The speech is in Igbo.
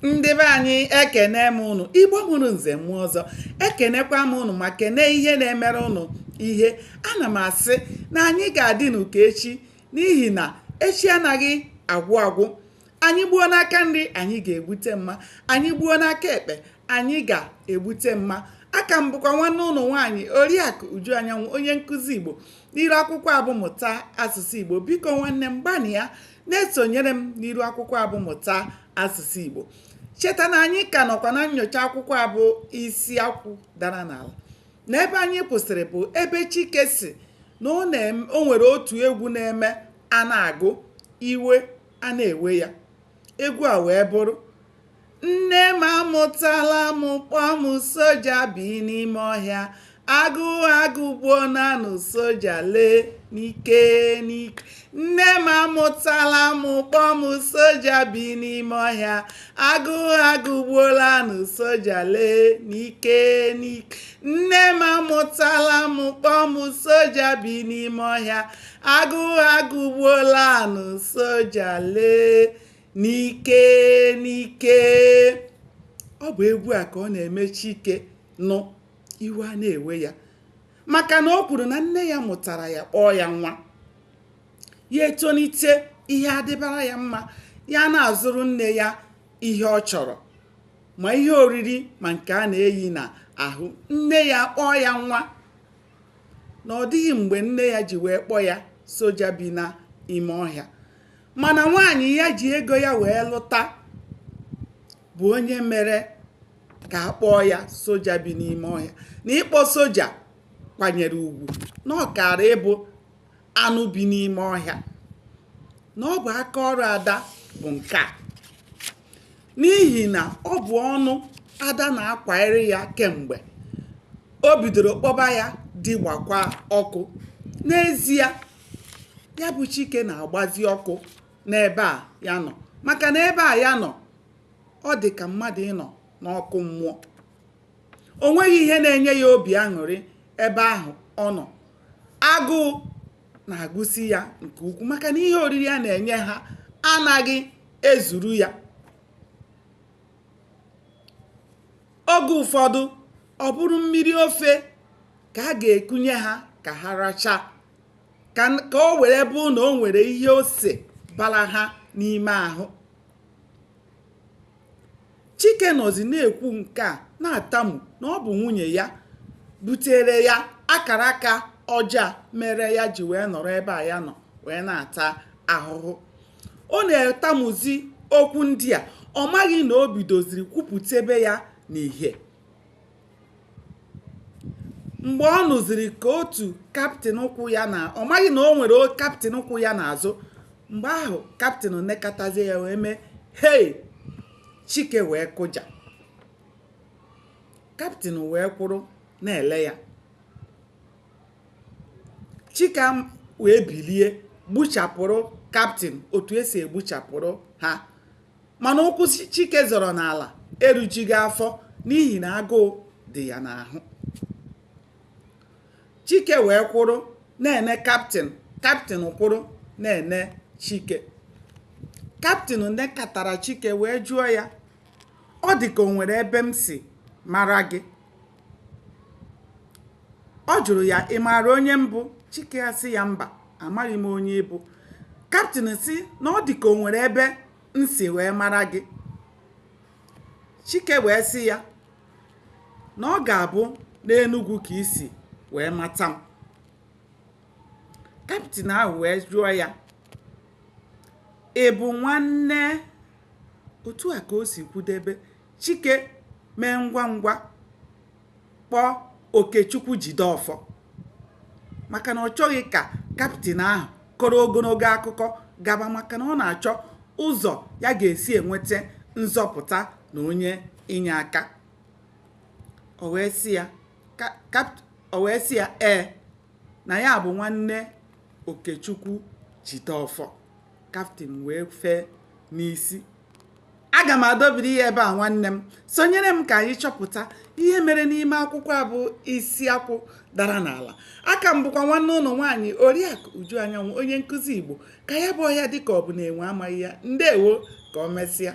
Ndị be anyị ekene m unu, Igbo mụrụ nze mmụọ ọzọ, ekenekwa m unu ma kene ihe na-emere unu ihe. Ana m asị na anyị ga-adị n'ụka echi, n'ihi na echi anaghị agwụ agwụ. Anyị gbuo n'aka nri, anyị ga-egbute mma. Anyị gbuo n'aka ekpe, anyị ga-egbute mma. Aka m bụkwa nwanne ụnụ nwaanyị Oriakụ Uju Anyanwụ, onye nkụzi Igbo n'iru akwụkwọ abụmụta asụsụ Igbo. Biko nwanne m gbanị ya na-esonyere m n'iru akwụkwọ abụmụta asụsụ Igbo. Cheta na anyị ka nọkwa na nnyocha akwụkwọ abụ isi akwụ dara n'ala. N'ebe anyị kwụsịrị bụ ebe Chike si na o nwere otu egwu na-eme a na-agụ iwe a na-ewe ya. Egwu a wee bụrụ: nne m amụtala m kpọọ m soja bi n'ime ọhịa, agụụ agụgbuo nanụ soja lee n'ike n'ike. Nne m amụtala m kpọọ m soja bi n'ime ọhịa, agụụ agụgbuola nụ soja lee n'ike n'ike. Nne m amụtala m kpọọ m soja bi n'ime ọhịa, agụụ agụgbuola nụ soja lee n'ike n'ike. Ọ bụ egwu a ka ọ na-eme Chike nụ iwe a na-ewe ya, maka na o kwuru na nne ya mụtara ya kpọọ ya nwa. Ya etonite, ihe adịbara ya mma, ya na-azụrụ nne ya ihe ọ chọrọ, ma ihe oriri ma nke a na-eyi n'ahụ. Nne ya kpọọ ya nwa, na ọ dịghị mgbe nne ya ji wee kpọọ ya soja bi n'ime ọhịa. Mana nwaanyị ya ji ego ya wee lụta bụ onye mere ka a kpọọ ya soja bi n'ime ọhịa. Na ịkpọ soja kwanyere ugwu, na ọ kara ịbụ anụ bi n'ime ọhịa. Na ọ bụ aka ọrụ Ada bụ nke a, n'ihi na ọ bụ ọnụ Ada na-akwanyere ya kemgbe o bidoro kpọba ya dịgbakwa ọkụ. N'ezie, ya bụ Chike na-agbazi ọkụ n'ebe a ya nọ, maka na ebe a ya nọ, ọ dị ka mmadụ ịnọ n'ọkụ mmụọ. O nweghị ihe na-enye ya obi aṅụrị ebe ahụ ọ nọ. Agụụ na-agụsi ya nke ukwuu, maka na ihe oriri a na-enye ha anaghị ezuru ya. Oge ụfọdụ, ọ bụrụ mmiri ofe ka a ga-ekunye ha ka ha rachaa, ka o were bụ na o nwere ihe ose bara ha n'ime ahụ. Chike nọzi na-ekwu nke a, na-atamu na ọ bụ nwunye ya butere ya akara aka ọjọọ mere ya ji wee nọrọ ebe a ya nọ wee na-ata ahụhụ. Ọ na-etamuzi okwu ndị a, ọ maghị na o bidoziri kwupụtebe ya n'ihe mgbe ọ nụziri ka otu kaptịn ụkwụ ya na ọ maghị na o nwere kaptịn ụkwụ ya n'azụ. Mgbe ahụ kaptịn nekatazie ya wee mee hei. Chike wee kụja. Kaptịn wee kwụrụ na-ele ya. Chike wee bilie gbuchapụrụ kaptịn otu esi egbuchapụrụ ha, mana ụkwụ Chike zọrọ n'ala erujighị afọ n'ihi na agụụ dị ya n'ahụ. Chike wee kwụrụ na-ene kaptịn, kaptịn kwụrụ na-ene Chike. Kaptịn nekatara Chike wee jụọ ya, ọ dị ka o nwere ebe m si mara gị? Ọ jụrụ ya, ị maara onye mbụ? Chike ya sị ya, mba, amaghị m onye ịbụ. Kaptịn sị na ọ dị ka o nwere ebe m si wee mara gị. Chike wee sị ya na ọ ga-abụ n'Enugwu ka isi wee mata m. Kaptịn ahụ wee jụọ ya, ị bụ nwanne? Otu a ka o si kwudebe. Chike mee ngwa ngwa kpọọ Okechukwu Jideọfọ, maka na ọ chọghị ka kaptịn ahụ kọrọ ogologo akụkọ gaba, maka na ọ na-achọ ụzọ ya ga-esi enweta nzọpụta na onye inye aka. O wee sị ya ee, na ya bụ nwanne Okechukwu Jideọfọ. Kaptịn wee fee n'isi. Aga m adọbiri ya ebe a nwanne m. Sonyere m ka anyị chọpụta ihe mere n'ime akwụkwọ a bụ isi akwụ dara n'ala. Aka m bụkwa nwanne ụlọ nwaanyị Oriakụ Uju Anyanwụ, onye nkụzi Igbo. Ka ya bụ ọhịa dịka ọ bụ na enwe amaghị ya. Ndewo, ka o mesịa.